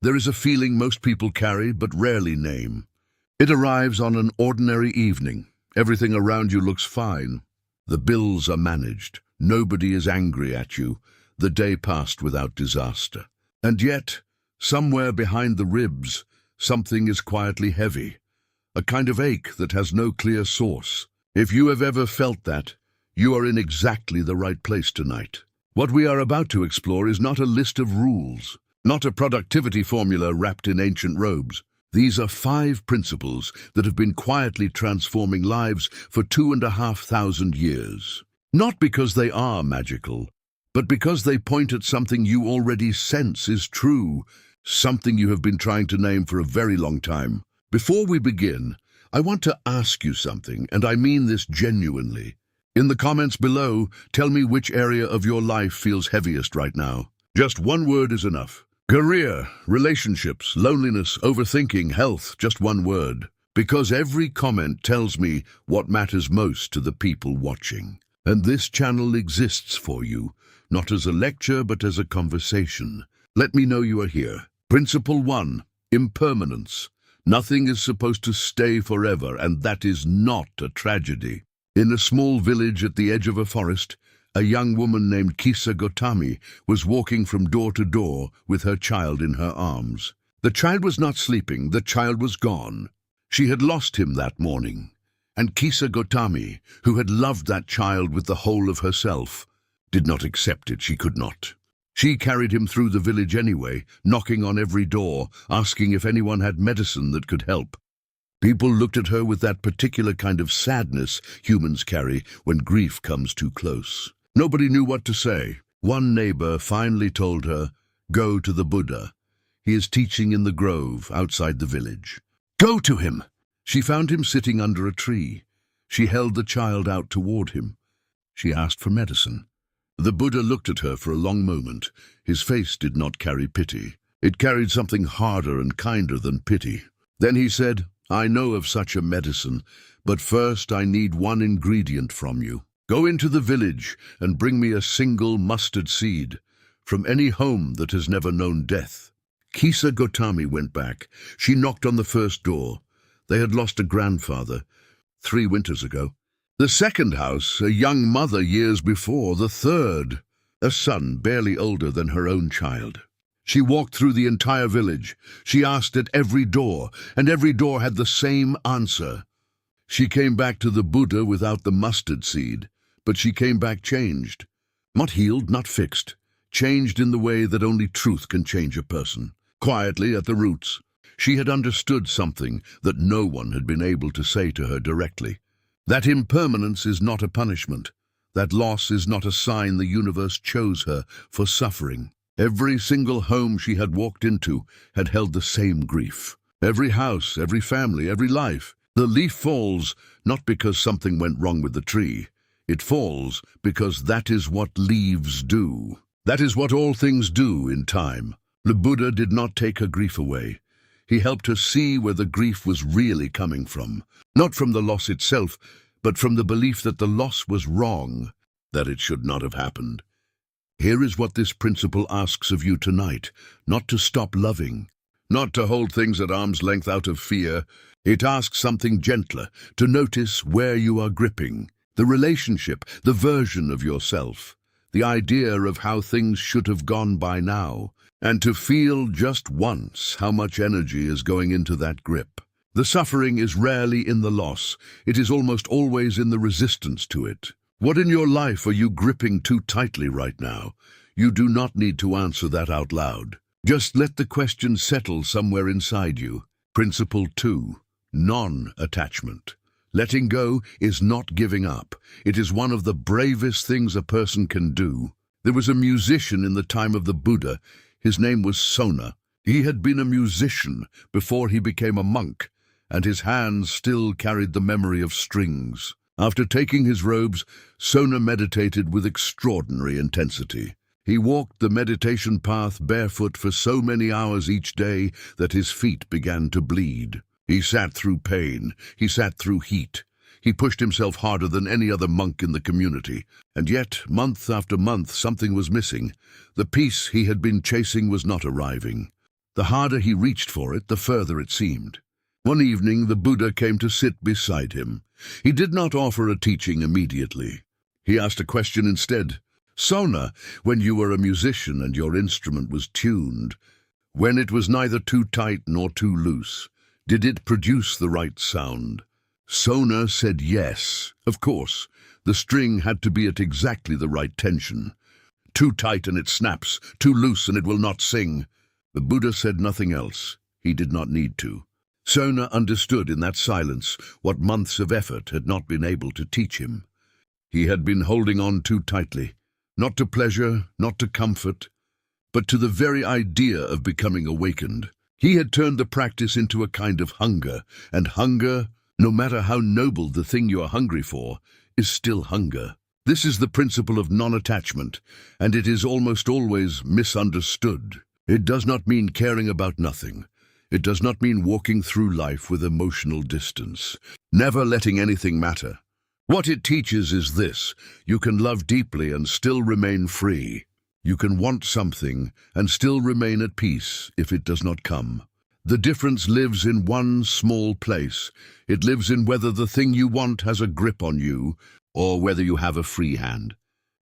There is a feeling most people carry but rarely name. It arrives on an ordinary evening. Everything around you looks fine. The bills are managed. Nobody is angry at you. The day passed without disaster. And yet, somewhere behind the ribs, something is quietly heavy. A kind of ache that has no clear source. If you have ever felt that, you are in exactly the right place tonight. What we are about to explore is not a list of rules, not a productivity formula wrapped in ancient robes. These are 5 principles that have been quietly transforming lives for 2,500 years. Not because they are magical, but because they point at something you already sense is true, something you have been trying to name for a very long time. Before we begin, I want to ask you something, and I mean this genuinely. In the comments below, tell me which area of your life feels heaviest right now. Just one word is enough. Career, relationships, loneliness, overthinking, health, just one word. Because every comment tells me what matters most to the people watching. And this channel exists for you, not as a lecture but as a conversation. Let me know you are here. Principle 1, impermanence. Nothing is supposed to stay forever, and that is not a tragedy. In a small village at the edge of a forest, a young woman named Kisa Gotami was walking from door to door with her child in her arms. The child was not sleeping, the child was gone. She had lost him that morning. And Kisa Gotami, who had loved that child with the whole of herself, did not accept it. She could not. She carried him through the village anyway, knocking on every door, asking if anyone had medicine that could help. People looked at her with that particular kind of sadness humans carry when grief comes too close. Nobody knew what to say. One neighbor finally told her, "Go to the Buddha. He is teaching in the grove outside the village." "Go to him!" She found him sitting under a tree. She held the child out toward him. She asked for medicine. The Buddha looked at her for a long moment. His face did not carry pity. It carried something harder and kinder than pity. Then he said, "I know of such a medicine, but first I need one ingredient from you. Go into the village and bring me a single mustard seed from any home that has never known death." Kisa Gotami went back. She knocked on the first door. They had lost a grandfather 3 winters ago. The second house, a young mother years before. The third, a son barely older than her own child. She walked through the entire village. She asked at every door, and every door had the same answer. She came back to the Buddha without the mustard seed, but she came back changed. Not healed, not fixed. Changed in the way that only truth can change a person. Quietly at the roots. She had understood something that no one had been able to say to her directly. That impermanence is not a punishment. That loss is not a sign the universe chose her for suffering. Every single home she had walked into had held the same grief. Every house, every family, every life. The leaf falls not because something went wrong with the tree. It falls because that is what leaves do. That is what all things do in time. The Buddha did not take her grief away. He helped her see where the grief was really coming from. Not from the loss itself, but from the belief that the loss was wrong, that it should not have happened. Here is what this principle asks of you tonight: not to stop loving, not to hold things at arm's length out of fear. It asks something gentler, to notice where you are gripping, the relationship, the version of yourself, the idea of how things should have gone by now, and to feel just once how much energy is going into that grip. The suffering is rarely in the loss. It is almost always in the resistance to it. What in your life are you gripping too tightly right now? You do not need to answer that out loud. Just let the question settle somewhere inside you. Principle 2, non-attachment. Letting go is not giving up. It is one of the bravest things a person can do. There was a musician in the time of the Buddha. His name was Sona. He had been a musician before he became a monk, and his hands still carried the memory of strings. After taking his robes, Sona meditated with extraordinary intensity. He walked the meditation path barefoot for so many hours each day that his feet began to bleed. He sat through pain. He sat through heat. He pushed himself harder than any other monk in the community. And yet, month after month, something was missing. The peace he had been chasing was not arriving. The harder he reached for it, the further it seemed. One evening, the Buddha came to sit beside him. He did not offer a teaching immediately. He asked a question instead. Sona, when you were a musician and your instrument was tuned, when it was neither too tight nor too loose, did it produce the right sound? Sona said yes. Of course, the string had to be at exactly the right tension. Too tight and it snaps, too loose and it will not sing. The Buddha said nothing else. He did not need to. Sona understood in that silence what months of effort had not been able to teach him. He had been holding on too tightly, not to pleasure, not to comfort, but to the very idea of becoming awakened. He had turned the practice into a kind of hunger, and hunger, no matter how noble the thing you are hungry for, is still hunger. This is the principle of non-attachment, and it is almost always misunderstood. It does not mean caring about nothing. It does not mean walking through life with emotional distance, never letting anything matter. What it teaches is this: you can love deeply and still remain free. You can want something and still remain at peace if it does not come. The difference lives in one small place. It lives in whether the thing you want has a grip on you or whether you have a free hand.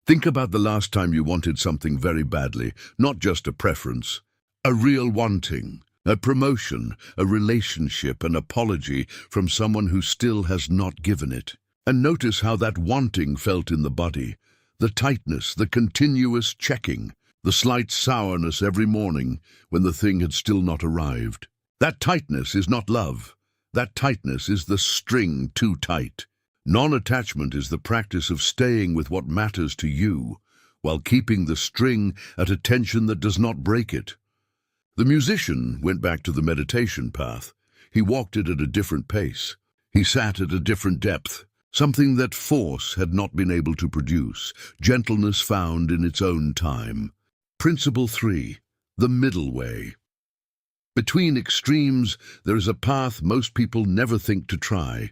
Think about the last time you wanted something very badly, not just a preference, a real wanting, a promotion, a relationship, an apology from someone who still has not given it. And notice how that wanting felt in the body. The tightness, the continuous checking, the slight sourness every morning when the thing had still not arrived. That tightness is not love. That tightness is the string too tight. Non-attachment is the practice of staying with what matters to you, while keeping the string at a tension that does not break it. The musician went back to the meditation path. He walked it at a different pace. He sat at a different depth. Something that force had not been able to produce, gentleness found in its own time. Principle 3. The middle way. Between extremes, there is a path most people never think to try.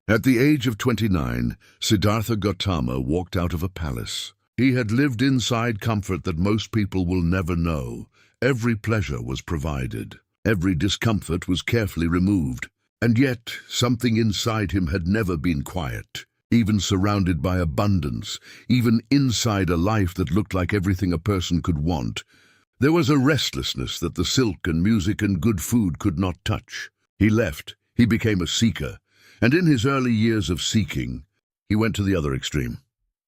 At the age of 29, Siddhartha Gautama walked out of a palace. He had lived inside comfort that most people will never know. Every pleasure was provided. Every discomfort was carefully removed. And yet, something inside him had never been quiet, even surrounded by abundance, even inside a life that looked like everything a person could want. There was a restlessness that the silk and music and good food could not touch. He left. He became a seeker. And in his early years of seeking, he went to the other extreme.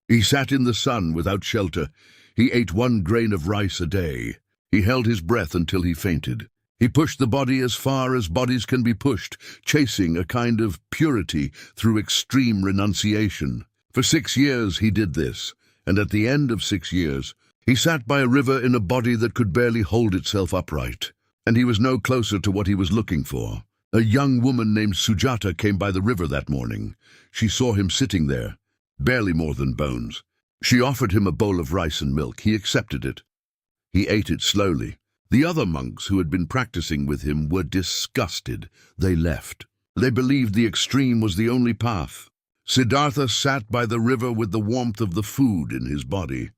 He sat in the sun without shelter. He ate 1 grain of rice a day. He held his breath until he fainted. He pushed the body as far as bodies can be pushed, chasing a kind of purity through extreme renunciation. For 6 years he did this, and at the end of 6 years, he sat by a river in a body that could barely hold itself upright, and he was no closer to what he was looking for. A young woman named Sujata came by the river that morning. She saw him sitting there, barely more than bones. She offered him a bowl of rice and milk. He accepted it. He ate it slowly. The other monks who had been practicing with him were disgusted. They left. They believed the extreme was the only path. Siddhartha sat by the river with the warmth of the food in his body.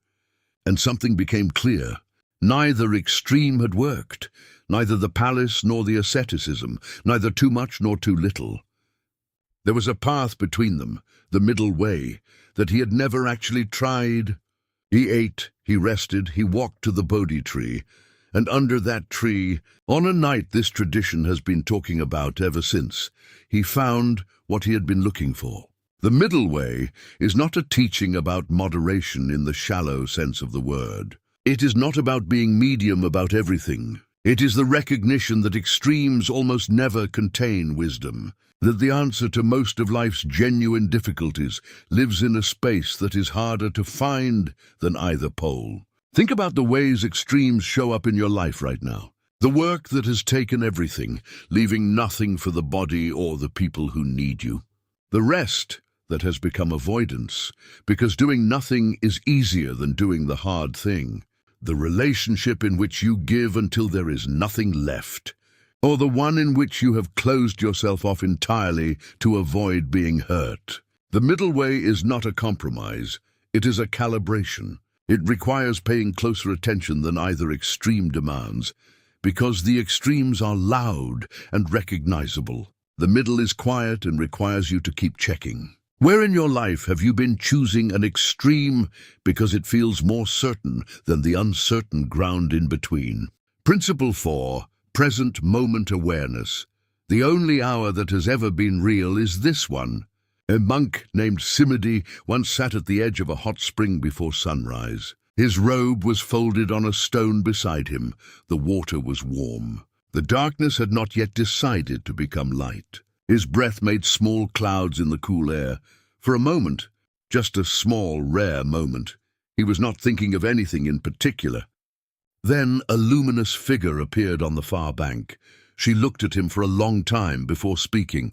And something became clear. Neither extreme had worked. Neither the palace nor the asceticism. Neither too much nor too little. There was a path between them, the middle way, that he had never actually tried. He ate, he rested, he walked to the Bodhi tree. And under that tree, on a night this tradition has been talking about ever since, he found what he had been looking for. The middle way is not a teaching about moderation in the shallow sense of the word. It is not about being medium about everything. It is the recognition that extremes almost never contain wisdom, that the answer to most of life's genuine difficulties lives in a space that is harder to find than either pole. Think about the ways extremes show up in your life right now. The work that has taken everything, leaving nothing for the body or the people who need you. The rest that has become avoidance, because doing nothing is easier than doing the hard thing. The relationship in which you give until there is nothing left, or the one in which you have closed yourself off entirely to avoid being hurt. The middle way is not a compromise, it is a calibration. It requires paying closer attention than either extreme demands, because the extremes are loud and recognizable. The middle is quiet and requires you to keep checking. Where in your life have you been choosing an extreme because it feels more certain than the uncertain ground in between? Principle 4, present moment awareness. The only hour that has ever been real is this one. A monk named Simidi once sat at the edge of a hot spring before sunrise. His robe was folded on a stone beside him. The water was warm. The darkness had not yet decided to become light. His breath made small clouds in the cool air. For a moment, just a small, rare moment, he was not thinking of anything in particular. Then a luminous figure appeared on the far bank. She looked at him for a long time before speaking.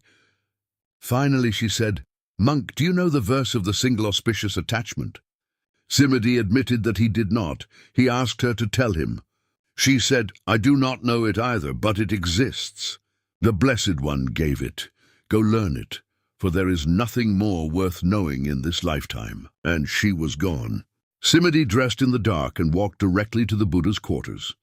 Finally she said, "Monk, do you know the verse of the single auspicious attachment?" Simidi admitted that he did not. He asked her to tell him. She said, "I do not know it either, but it exists. The Blessed One gave it. Go learn it, for there is nothing more worth knowing in this lifetime." And she was gone. Simidi dressed in the dark and walked directly to the Buddha's quarters.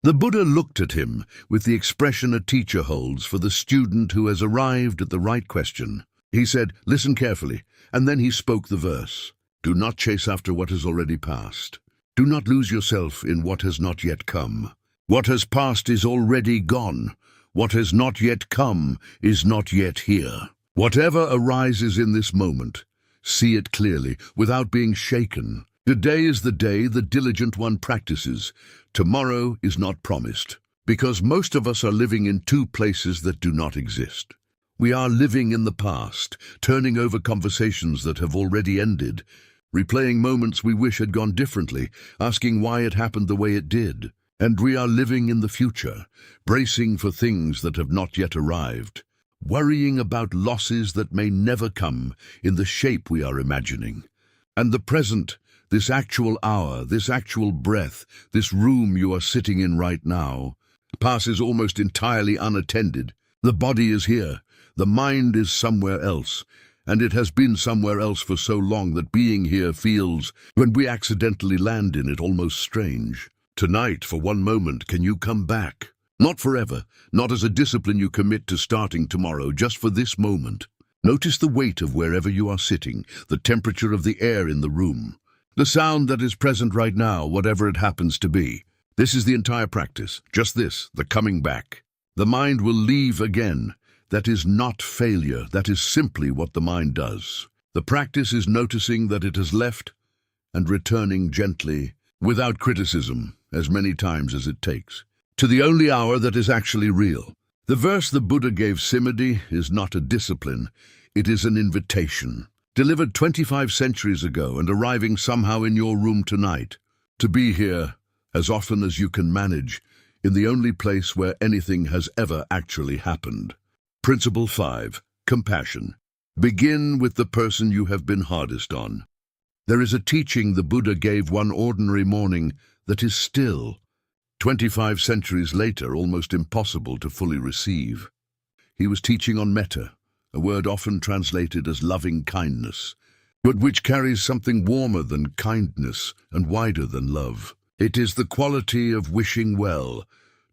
The Buddha looked at him with the expression a teacher holds for the student who has arrived at the right question. He said, "Listen carefully," and then he spoke the verse. "Do not chase after what has already passed. Do not lose yourself in what has not yet come. What has passed is already gone. What has not yet come is not yet here. Whatever arises in this moment, see it clearly, without being shaken. Today is the day the diligent one practices. Tomorrow is not promised, because most of us are living in two places that do not exist. We are living in the past, turning over conversations that have already ended, replaying moments we wish had gone differently, asking why it happened the way it did. And we are living in the future, bracing for things that have not yet arrived, worrying about losses that may never come in the shape we are imagining. And the present, this actual hour, this actual breath, this room you are sitting in right now, passes almost entirely unattended. The body is here, the mind is somewhere else, and it has been somewhere else for so long that being here feels, when we accidentally land in it, almost strange. Tonight, for one moment, can you come back? Not forever, not as a discipline you commit to starting tomorrow, just for this moment. Notice the weight of wherever you are sitting, the temperature of the air in the room, the sound that is present right now, whatever it happens to be. This is the entire practice, just this, the coming back. The mind will leave again. That is not failure, that is simply what the mind does. The practice is noticing that it has left and returning gently, without criticism, as many times as it takes, to the only hour that is actually real. The verse the Buddha gave Simidi is not a discipline, it is an invitation, delivered 25 centuries ago and arriving somehow in your room tonight, to be here as often as you can manage, in the only place where anything has ever actually happened. Principle 5, compassion. Begin with the person you have been hardest on. There is a teaching the Buddha gave one ordinary morning that is still, 25 centuries later, almost impossible to fully receive. He was teaching on metta, a word often translated as loving kindness, but which carries something warmer than kindness and wider than love. It is the quality of wishing well,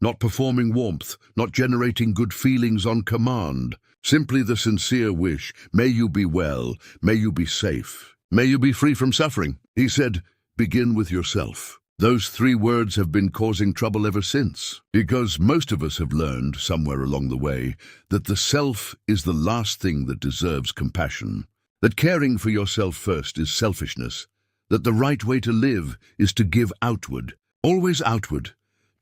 not performing warmth, not generating good feelings on command, simply the sincere wish, may you be well, may you be safe, may you be free from suffering. He said, begin with yourself. Those 3 words have been causing trouble ever since, because most of us have learned, somewhere along the way, that the self is the last thing that deserves compassion, that caring for yourself first is selfishness, that the right way to live is to give outward, always outward,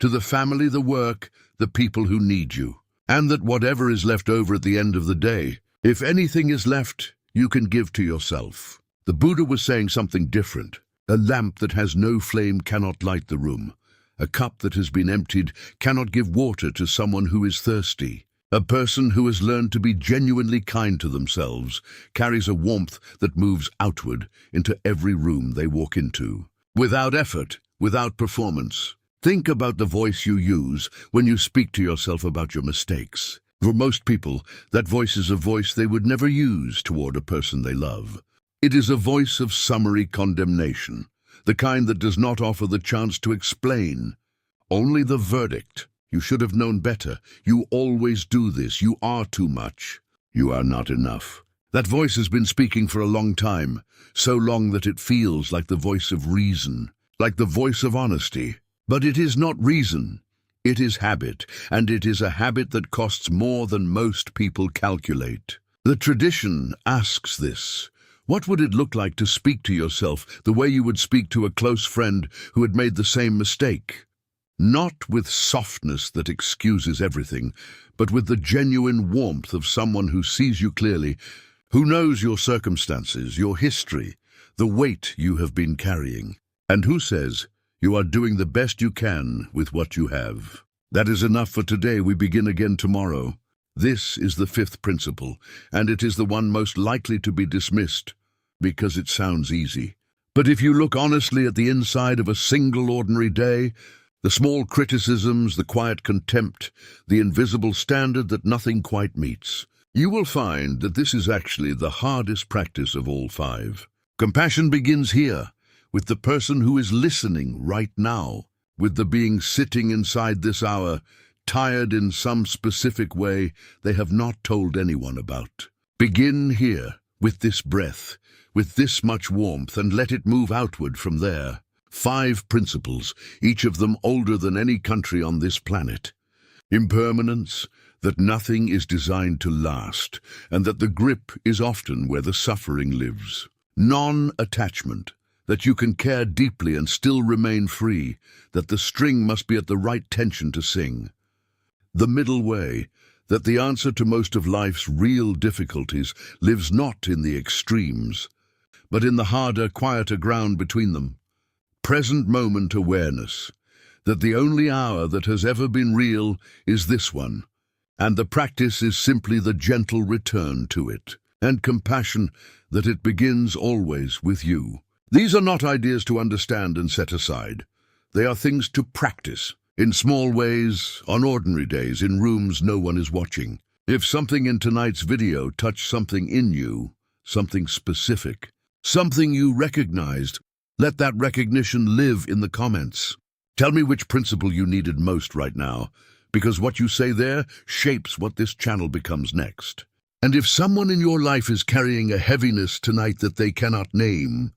to the family, the work, the people who need you, and that whatever is left over at the end of the day, if anything is left, you can give to yourself. The Buddha was saying something different. A lamp that has no flame cannot light the room. A cup that has been emptied cannot give water to someone who is thirsty. A person who has learned to be genuinely kind to themselves carries a warmth that moves outward into every room they walk into. Without effort, without performance. Think about the voice you use when you speak to yourself about your mistakes. For most people, that voice is a voice they would never use toward a person they love. It is a voice of summary condemnation, the kind that does not offer the chance to explain, only the verdict. You should have known better. You always do this. You are too much. You are not enough. That voice has been speaking for a long time, so long that it feels like the voice of reason, like the voice of honesty. But it is not reason. It is habit, and it is a habit that costs more than most people calculate. The tradition asks this. What would it look like to speak to yourself the way you would speak to a close friend who had made the same mistake? Not with softness that excuses everything, but with the genuine warmth of someone who sees you clearly, who knows your circumstances, your history, the weight you have been carrying, and who says you are doing the best you can with what you have. That is enough for today. We begin again tomorrow. This is the fifth principle, and it is the one most likely to be dismissed, because it sounds easy. But if you look honestly at the inside of a single ordinary day, the small criticisms, the quiet contempt, the invisible standard that nothing quite meets, you will find that this is actually the hardest practice of all five. Compassion begins here, with the person who is listening right now, with the being sitting inside this hour, tired in some specific way they have not told anyone about. Begin here, with this breath, with this much warmth, and let it move outward from there. 5 principles, each of them older than any country on this planet. Impermanence, that nothing is designed to last, and that the grip is often where the suffering lives. Non-attachment, that you can care deeply and still remain free, that the string must be at the right tension to sing. The middle way, that the answer to most of life's real difficulties lives not in the extremes, but in the harder, quieter ground between them. Present moment awareness, that the only hour that has ever been real is this one, and the practice is simply the gentle return to it. And compassion, that it begins always with you. These are not ideas to understand and set aside. They are things to practice, in small ways, on ordinary days, in rooms no one is watching. If something in tonight's video touched something in you, something specific, something you recognized, let that recognition live in the comments. Tell me which principle you needed most right now, because what you say there shapes what this channel becomes next. And if someone in your life is carrying a heaviness tonight that they cannot name,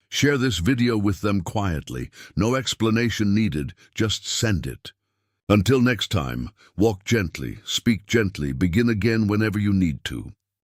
share this video with them quietly. No explanation needed, just send it. Until next time, walk gently, speak gently, begin again whenever you need to.